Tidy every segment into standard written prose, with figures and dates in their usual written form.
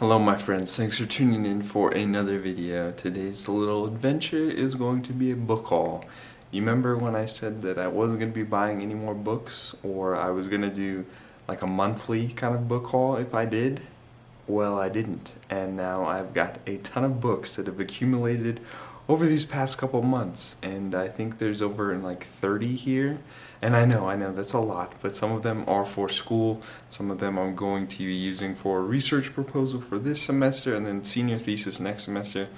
Hello my friends, thanks for tuning in for another video. Today's little adventure is going to be a book haul. You remember when I said that I wasn't going to be buying any more books, or I was going to do like a monthly kind of book haul if I did? Well, I didn't, and now I've got a ton of books that have accumulated over these past couple months, and I think there's over in like 30 here. And I know, that's a lot, but some of them are for school, some of them I'm going to be using for a research proposal for this semester, and then senior thesis next semester.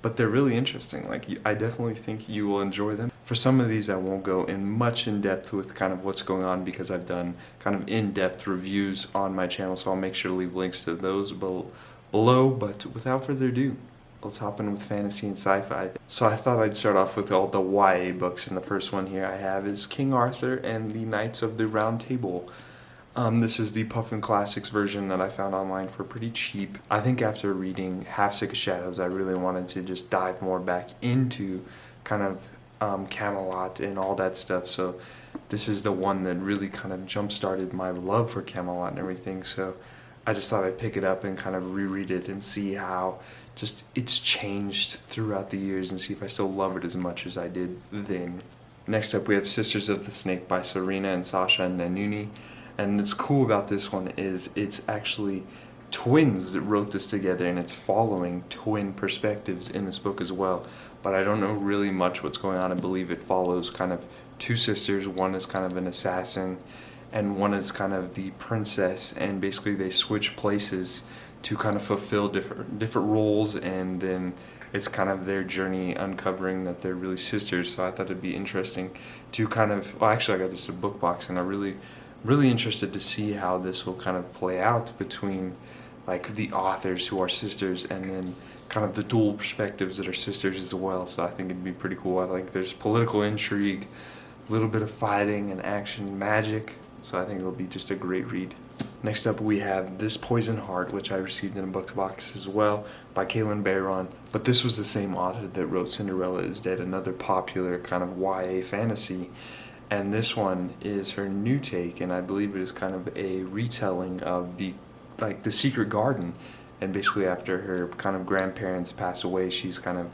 But they're really interesting. Like, I definitely think you will enjoy them. For some of these, I won't go much in depth with kind of what's going on because I've done kind of in-depth reviews on my channel, so I'll make sure to leave links to those below. But without further ado, let's hop in with fantasy and sci-fi. So I thought I'd start off with all the YA books, and the first one here I have is King Arthur and the Knights of the Round Table. This is the Puffin Classics version that I found online for pretty cheap. I think after reading Half Sick of Shadows, I really wanted to just dive more back into kind of Camelot and all that stuff. So this is the one that really kind of jump-started my love for Camelot and everything. So I just thought I'd pick it up and kind of reread it and see how just it's changed throughout the years and see if I still love it as much as I did then. Next up, we have Sisters of the Snake by Serena and Sasha Nanuni. And what's cool about this one is it's actually twins that wrote this together, and it's following twin perspectives in this book as well. But I don't know really much what's going on. I believe it follows kind of two sisters. One is kind of an assassin, and one is kind of the princess, and basically they switch places to kind of fulfill different roles, and then it's kind of their journey uncovering that they're really sisters. So I thought it'd be interesting to kind of, well, actually I got this in a book box, and I really interested to see how this will kind of play out between like the authors who are sisters and then kind of the dual perspectives that are sisters as well. So I think it'd be pretty cool. I think there's political intrigue, a little bit of fighting and action, magic. So I think it'll be just a great read. Next up, we have This Poison Heart, which I received in a book box as well, by Kaylin Barron. But this was the same author that wrote Cinderella is Dead, another popular kind of YA fantasy. And this one is her new take, and I believe it is kind of a retelling of the secret garden. And basically after her kind of grandparents pass away, she's kind of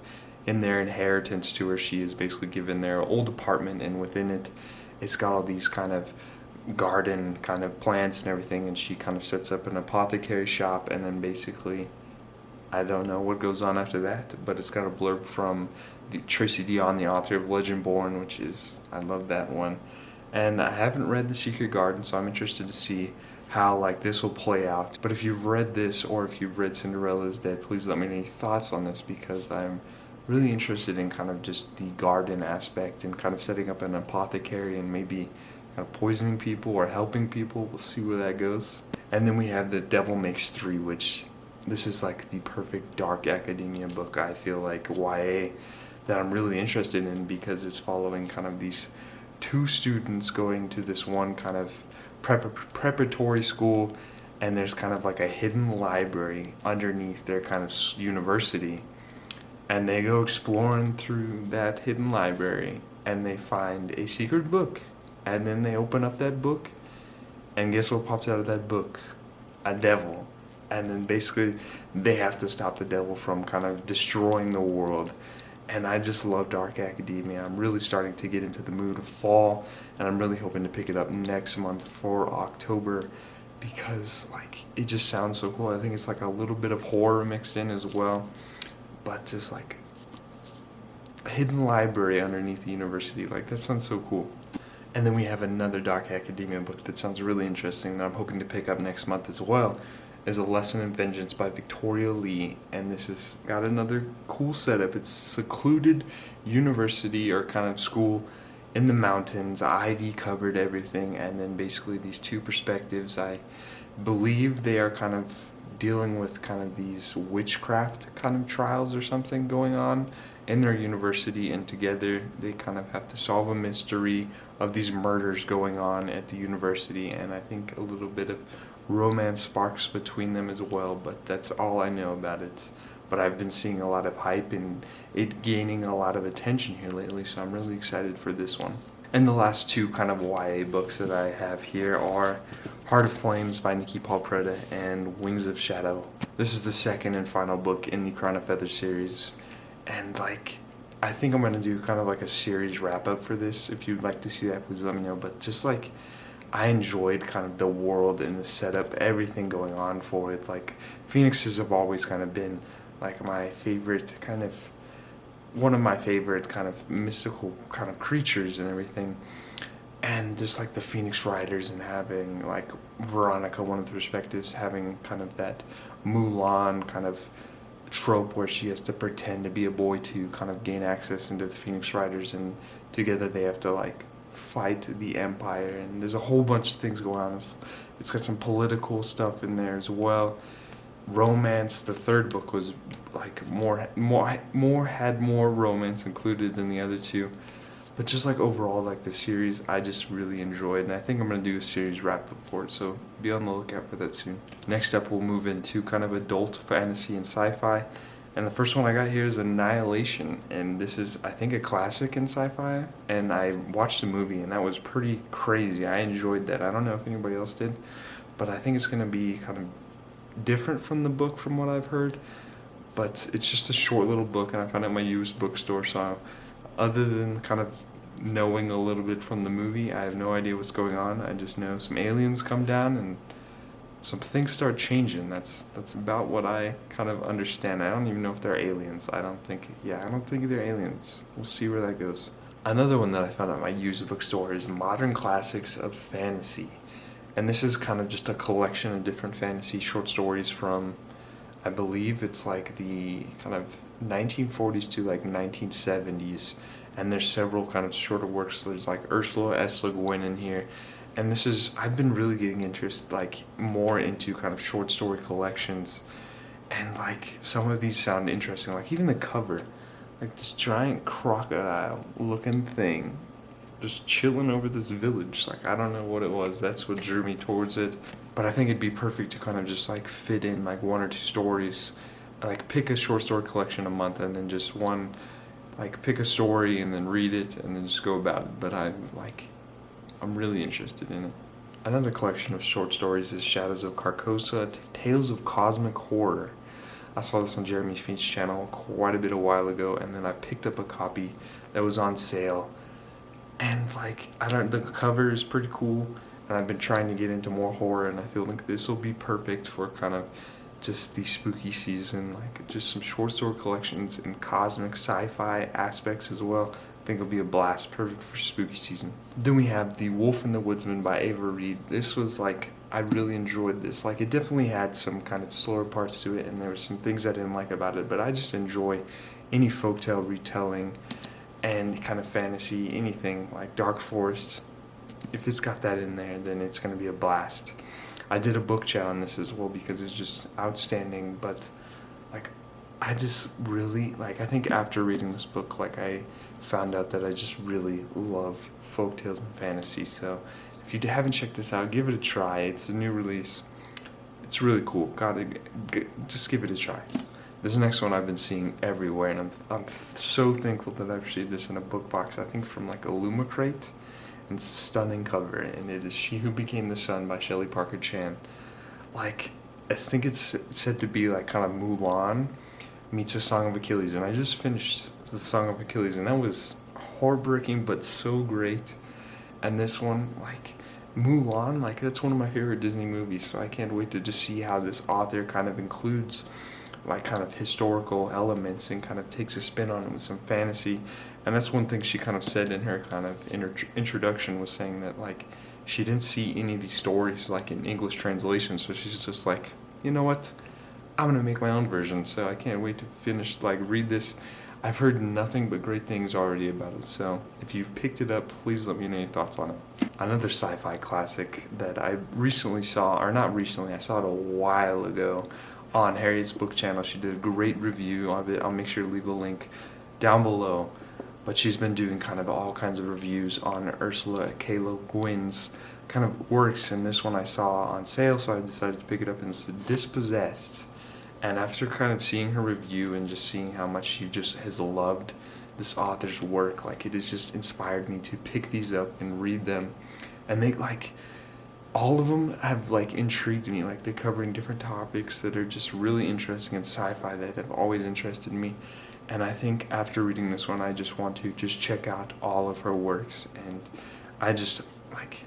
in their inheritance to her. She is basically given their old apartment, and within it, it's got all these kind of garden kind of plants and everything, and she kind of sets up an apothecary shop, and then basically I don't know what goes on after that, but it's got a blurb from Tracy Deonn, the author of Legendborn, which is, I love that one. And I haven't read The Secret Garden, so I'm interested to see how like this will play out. But if you've read this, or if you've read Cinderella is Dead, please let me know your thoughts on this, because I'm really interested in kind of just the garden aspect and kind of setting up an apothecary and maybe kind of poisoning people or helping people. We'll see where that goes. And then we have The Devil Makes Three, which this is like the perfect dark academia book, I feel like, YA, that I'm really interested in, because it's following kind of these two students going to this one kind of preparatory school, and there's kind of like a hidden library underneath their kind of university, and they go exploring through that hidden library, and they find a secret book, and then they open up that book, and guess what pops out of that book? A devil. And then basically they have to stop the devil from kind of destroying the world. And I just love dark academia. I'm really starting to get into the mood of fall, and I'm really hoping to pick it up next month for October, because like it just sounds so cool. I think it's like a little bit of horror mixed in as well, but just like a hidden library underneath the university, like that sounds so cool. And then we have another dark academia book that sounds really interesting that I'm hoping to pick up next month as well, is A Lesson in Vengeance by Victoria Lee. And this has got another cool setup. It's secluded university or kind of school in the mountains, ivy covered everything, and then basically these two perspectives, I believe they are kind of dealing with kind of these witchcraft kind of trials or something going on in their university, and together they kind of have to solve a mystery of these murders going on at the university, and I think a little bit of romance sparks between them as well, but that's all I know about it. But I've been seeing a lot of hype and it gaining a lot of attention here lately, so I'm really excited for this one. And the last two kind of YA books that I have here are Heart of Flames by Nikki Paul Preda and Wings of Shadow. This is the second and final book in the Crown of Feather series. And like, I think I'm gonna do kind of like a series wrap up for this. If you'd like to see that, please let me know. But just like, I enjoyed kind of the world and the setup, everything going on for it. Like, phoenixes have always kind of been like my favorite kind of, one of my favorite kind of mystical kind of creatures and everything. And just like the Phoenix Riders, and having like Veronica, one of the perspectives, having kind of that Mulan kind of trope where she has to pretend to be a boy to kind of gain access into the Phoenix Riders, and together they have to like fight the Empire, and there's a whole bunch of things going on. It's got some political stuff in there as well. Romance. The third book was like had more romance included than the other two. But just like overall, like the series, I just really enjoyed, and I think I'm gonna do a series wrap up for it, so be on the lookout for that soon. Next up, we'll move into kind of adult fantasy and sci-fi, and the first one I got here is Annihilation, and this is, I think, a classic in sci-fi, and I watched the movie, and that was pretty crazy. I enjoyed that. I don't know if anybody else did, but I think it's gonna be kind of different from the book from what I've heard, but it's just a short little book, and I found it at my used bookstore, so other than kind of knowing a little bit from the movie, I have no idea what's going on. I just know some aliens come down and some things start changing. That's about what I kind of understand. I don't even know if they're aliens. I don't think they're aliens. We'll see where that goes. Another one that I found at my used bookstore is Modern Classics of Fantasy. And this is kind of just a collection of different fantasy short stories from, I believe it's like the kind of 1940s to like 1970s, and there's several kind of shorter works. There's like Ursula S. Le Guin in here, and this is, I've been really getting interested like more into kind of short story collections, and like some of these sound interesting, like even the cover, like this giant crocodile looking thing just chilling over this village. Like, I don't know what it was, that's what drew me towards it, but I think it'd be perfect to kind of just like fit in like one or two stories, like pick a short story collection a month, and then just one, like pick a story and then read it and then just go about it. But I'm really interested in it. Another collection of short stories is Shadows of Carcosa, Tales of Cosmic Horror. I saw this on Jeremy Fiend's channel quite a while ago, and then I picked up a copy that was on sale, and like, the cover is pretty cool, and I've been trying to get into more horror, and I feel like this will be perfect for kind of just the spooky season, like just some short story collections and cosmic sci-fi aspects as well. I think it'll be a blast, perfect for spooky season. Then we have The Wolf and the Woodsman by Ava Reed. This was like, I really enjoyed this. Like, it definitely had some kind of slower parts to it, and there were some things I didn't like about it, but I just enjoy any folktale retelling and kind of fantasy, anything like Dark Forest. If it's got that in there, then it's going to be a blast. I did a book chat on this as well because it's just outstanding, but like, I just really, like, I think after reading this book, like, I found out that I just really love folktales and fantasy. So if you haven't checked this out, give it a try. It's a new release. It's really cool. Just give it a try. This next one I've been seeing everywhere, and I'm so thankful that I've received this in a book box, I think from like Illumicrate. And stunning cover, and it is She Who Became the Sun by Shelley Parker Chan. Like, I think it's said to be like kind of Mulan meets A Song of Achilles, and I just finished The Song of Achilles, and that was heartbreaking but so great. And this one, like Mulan, like that's one of my favorite Disney movies, so I can't wait to just see how this author kind of includes like kind of historical elements and kind of takes a spin on it with some fantasy. And that's one thing she kind of said in her kind of introduction, was saying that like she didn't see any of these stories like in English translation, so she's just like, you know what, I'm gonna make my own version. So I can't wait to finish, like, read this. I've heard nothing but great things already about it, so if you've picked it up, please let me know your thoughts on it. Another sci-fi classic that I recently saw, or not recently, I saw it a while ago on Harriet's book channel. She did a great review of it. I'll make sure to leave a link down below. But she's been doing kind of all kinds of reviews on Ursula K. Le Guin's kind of works, and this one I saw on sale, so I decided to pick it up, and it's Dispossessed. And after kind of seeing her review and just seeing how much she just has loved this author's work. Like, it has just inspired me to pick these up and read them. And they, like, all of them have, like, intrigued me. Like, they're covering different topics that are just really interesting in sci-fi that have always interested me. And I think after reading this one, I just want to just check out all of her works. And I just, like,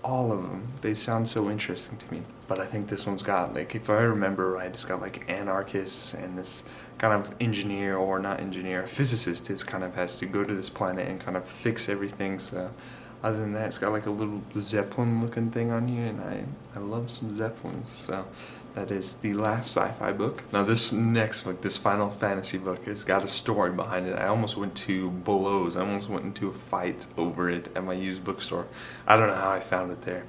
all of them, they sound so interesting to me. But I think this one's got, like, if I remember right, it's got, like, anarchists and this kind of engineer, or not engineer, physicist is kind of has to go to this planet and kind of fix everything. So other than that, it's got like a little Zeppelin looking thing on you, and I love some Zeppelins. So that is the last sci-fi book. Now this next book, this Final Fantasy book, has got a story behind it. I almost went to blows. I almost went into a fight over it at my used bookstore. I don't know how I found it there.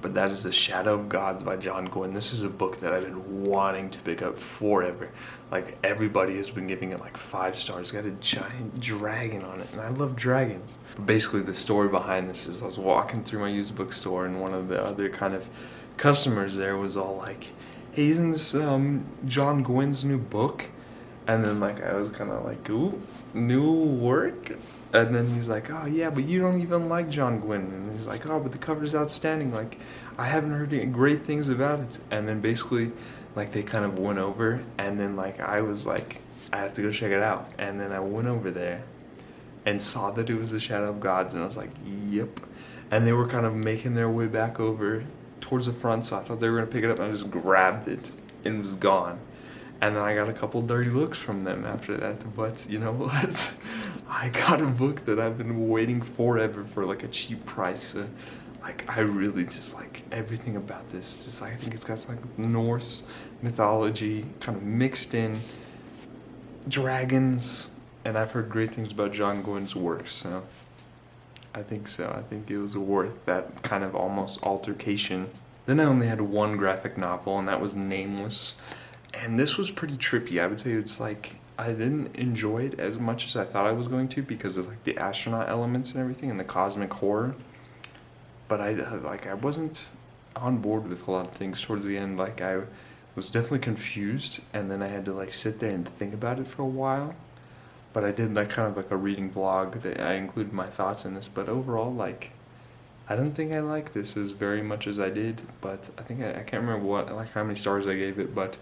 But that is The Shadow of Gods by John Gwynne. This is a book that I've been wanting to pick up forever. Like, everybody has been giving it like 5 stars. It's got a giant dragon on it, and I love dragons. But basically, the story behind this is I was walking through my used bookstore, and one of the other kind of customers there was all like, "Hey, isn't this John Gwynne's new book?" And then, like, I was kind of like, "Ooh, new work?" And then he's like, "Oh yeah, but you don't even like John Gwynne." And he's like, "Oh, but the cover's outstanding. Like, I haven't heard any great things about it." And then basically, like, they kind of went over, and then, like, I was like, I have to go check it out. And then I went over there and saw that it was The Shadow of Gods, and I was like, yep. And they were kind of making their way back over towards the front, so I thought they were gonna pick it up, and I just grabbed it and it was gone. And then I got a couple dirty looks from them after that. But you know what? I got a book that I've been waiting forever for, like, a cheap price. Like, I really just like everything about this. Just, I think it's got like Norse mythology kind of mixed in, dragons, and I've heard great things about John Gwynne's work. So I think it was worth that kind of almost altercation. Then I only had one graphic novel, and that was Nameless. And this was pretty trippy. I would say it's like, I didn't enjoy it as much as I thought I was going to because of, like, the astronaut elements and everything and the cosmic horror. But I wasn't on board with a lot of things towards the end. Like, I was definitely confused, and then I had to, like, sit there and think about it for a while. But I did, like, kind of like a reading vlog that I included my thoughts in this. But overall, like, I don't think I like this as very much as I did. But I think I can't remember how many stars I gave it, but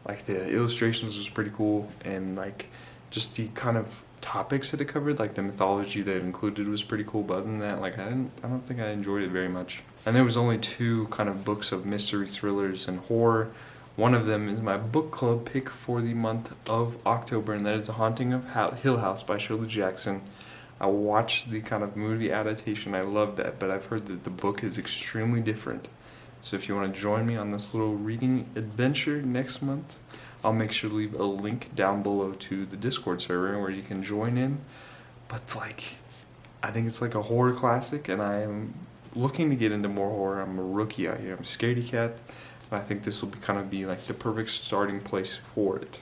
like, the illustrations was pretty cool, and like just the kind of topics that it covered, like the mythology that it included, was pretty cool. But other than that, like, I don't think I enjoyed it very much. And there was only 2 kind of books of mystery thrillers and horror. One of them is my book club pick for the month of October, and that is The Haunting of Hill House by Shirley Jackson. I watched the kind of movie adaptation. I loved that, but I've heard that the book is extremely different. So if you want to join me on this little reading adventure next month, I'll make sure to leave a link down below to the Discord server where you can join in. But, like, I think it's like a horror classic, and I am looking to get into more horror. I'm a rookie out here. I'm a scaredy cat, and I think this will be like the perfect starting place for it.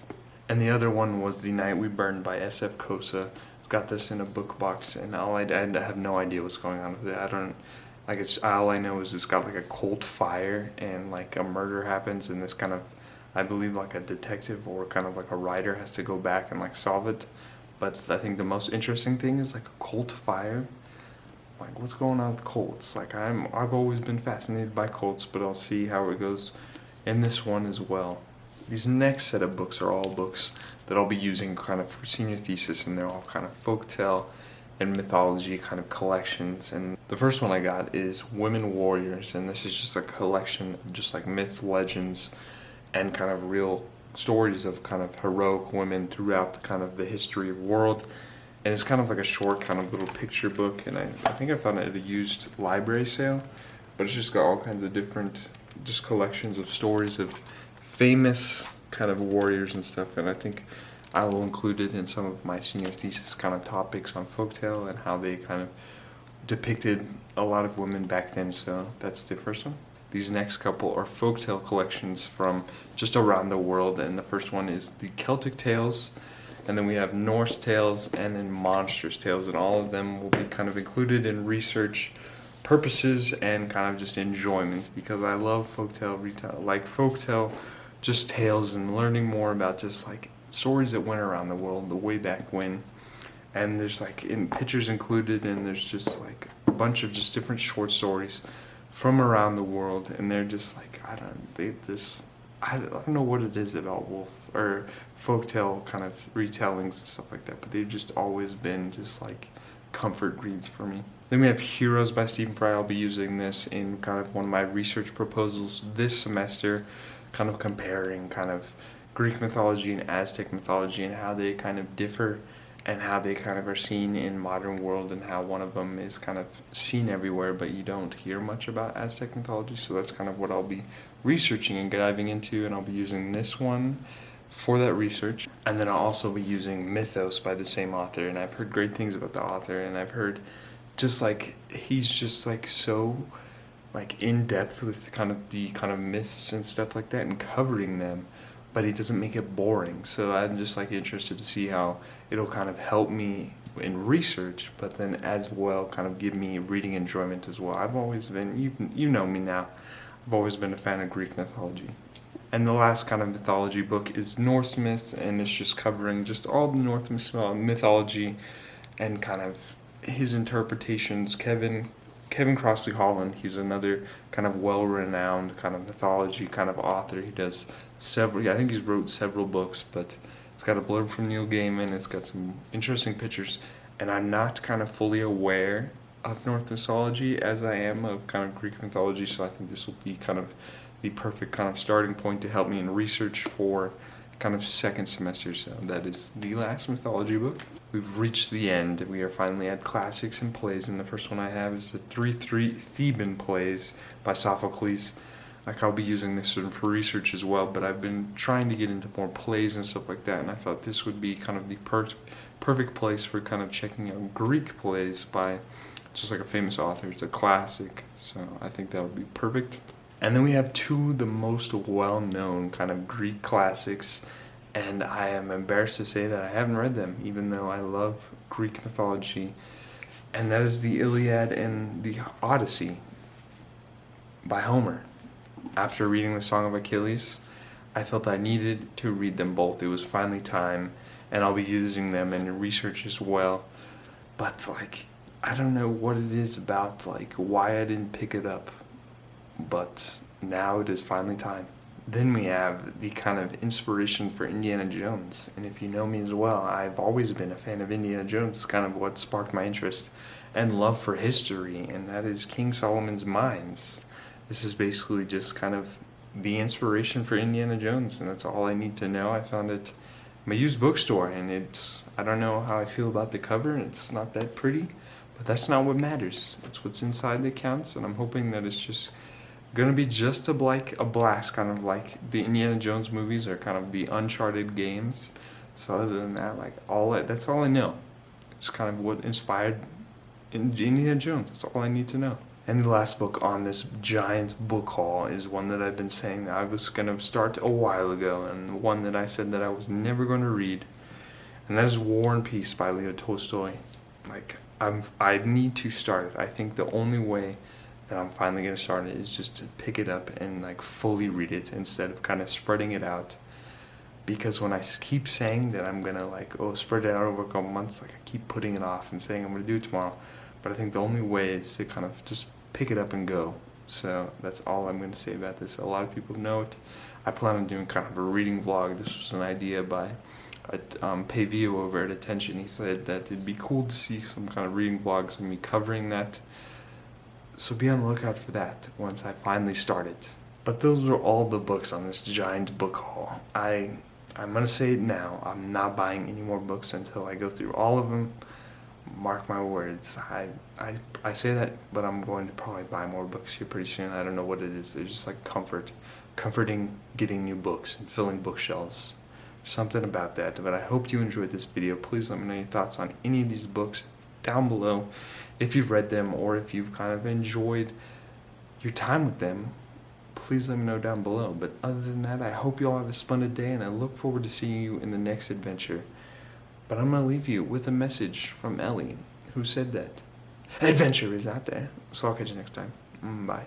And the other one was The Night We Burned by S.F. Kosa. Got this in a book box, and I have no idea what's going on with it. All I know is it's got like a cult fire, and like a murder happens, and this kind of, I believe, like a detective or kind of like a writer has to go back and like solve it. But I think the most interesting thing is like a cult fire. Like, what's going on with cults? Like, I've always been fascinated by cults, but I'll see how it goes in this one as well. These next set of books are all books that I'll be using kind of for senior thesis, and they're all kind of folktale and mythology kind of collections. And the first one I got is Women Warriors, and this is just a collection of just like myth, legends, and kind of real stories of kind of heroic women throughout kind of the history of the world. And it's kind of like a short kind of little picture book, and I think I found it at a used library sale, but it's just got all kinds of different just collections of stories of famous kind of warriors and stuff, and I think I will include it in some of my senior thesis kind of topics on folktale and how they kind of depicted a lot of women back then. So that's the first one. These next couple are folktale collections from just around the world, and the first one is the Celtic Tales, and then we have Norse tales, and then monstrous tales, and all of them will be kind of included in research purposes and kind of just enjoyment, because I love folktale just tales and learning more about just like stories that went around the world the way back when. and there's like pictures included, and there's just like a bunch of just different short stories from around the world, and they're just like, I don't know what it is about wolf or folktale kind of retellings and stuff like that, but they've just always been just like comfort reads for me. Then we have Heroes by Stephen Fry. I'll be using this in kind of one of my research proposals this semester, kind of comparing kind of Greek mythology and Aztec mythology and how they kind of differ and how they kind of are seen in modern world, and how one of them is kind of seen everywhere but you don't hear much about Aztec mythology. So that's kind of what I'll be researching and diving into, and I'll be using this one for that research. And then I'll also be using Mythos by the same author, and I've heard great things about the author, and I've heard just like he's just like so like in depth with the kind of myths and stuff like that and covering them, but he doesn't make it boring. So I'm just like interested to see how it'll kind of help me in research, but then as well kind of give me reading enjoyment as well. I've always been, you know me now, I've always been a fan of Greek mythology. And the last kind of mythology book is Norse myths, and it's just covering just all the Norse mythology and kind of his interpretations. Kevin Crossley Holland, he's another kind of well-renowned kind of mythology kind of author. He does several, I think he's wrote several books, but it's got a blurb from Neil Gaiman. It's got some interesting pictures, and I'm not kind of fully aware of Norse mythology as I am of kind of Greek mythology, so I think this will be kind of the perfect kind of starting point to help me in research for kind of second semester. So that is the last mythology book. We've reached the end. We are finally at classics and plays, and the first one I have is the three Theban plays by Sophocles. Like, I'll be using this for research as well, but I've been trying to get into more plays and stuff like that, and I thought this would be kind of the perfect place for kind of checking out Greek plays by just like a famous author. It's a classic, so I think that would be perfect. And then we have two of the most well-known kind of Greek classics, and I am embarrassed to say that I haven't read them, even though I love Greek mythology, and that is the Iliad and the Odyssey by Homer. After reading the Song of Achilles, I felt I needed to read them both. It was finally time, and I'll be using them in research as well. But like, I don't know what it is about like why I didn't pick it up, but now it is finally time. Then we have the kind of inspiration for Indiana Jones, and if you know me as well, I've always been a fan of Indiana Jones. It's kind of what sparked my interest and love for history, and that is King Solomon's Mines. This is basically just kind of the inspiration for Indiana Jones, and that's all I need to know. I found it in a used bookstore, and I don't know how I feel about the cover, and it's not that pretty, but that's not what matters. It's what's inside that counts, and I'm hoping that it's just gonna be just a blast, kind of like the Indiana Jones movies or kind of the Uncharted games. So other than that, that's all I know. It's kind of what inspired Indiana Jones. That's all I need to know. And the last book on this giant book haul is one that I've been saying that I was gonna start a while ago, and one that I said that I was never gonna read, and that is War and Peace by Leo Tolstoy. Like, I need to start it. I think the only way that I'm finally gonna start it is just to pick it up and like fully read it instead of kind of spreading it out. Because when I keep saying that I'm gonna spread it out over a couple months, like I keep putting it off and saying I'm gonna do it tomorrow. But I think the only way is to kind of just pick it up and go. So that's all I'm gonna say about this. A lot of people know it. I plan on doing kind of a reading vlog. This was an idea by Pavio over at Attention. He said that it'd be cool to see some kind of reading vlogs of me covering that. So be on the lookout for that once I finally start it. But those are all the books on this giant book haul. I'm gonna say it now, I'm not buying any more books until I go through all of them. Mark my words. I say that, but I'm going to probably buy more books here pretty soon. I don't know what it is. They're just like comforting getting new books and filling bookshelves. Something about that. But I hope you enjoyed this video. Please let me know your thoughts on any of these books down below. If you've read them or if you've kind of enjoyed your time with them, please let me know down below. But other than that, I hope you all have a splendid day, and I look forward to seeing you in the next adventure. But I'm going to leave you with a message from Ellie, who said that adventure is out there. So I'll catch you next time. Bye.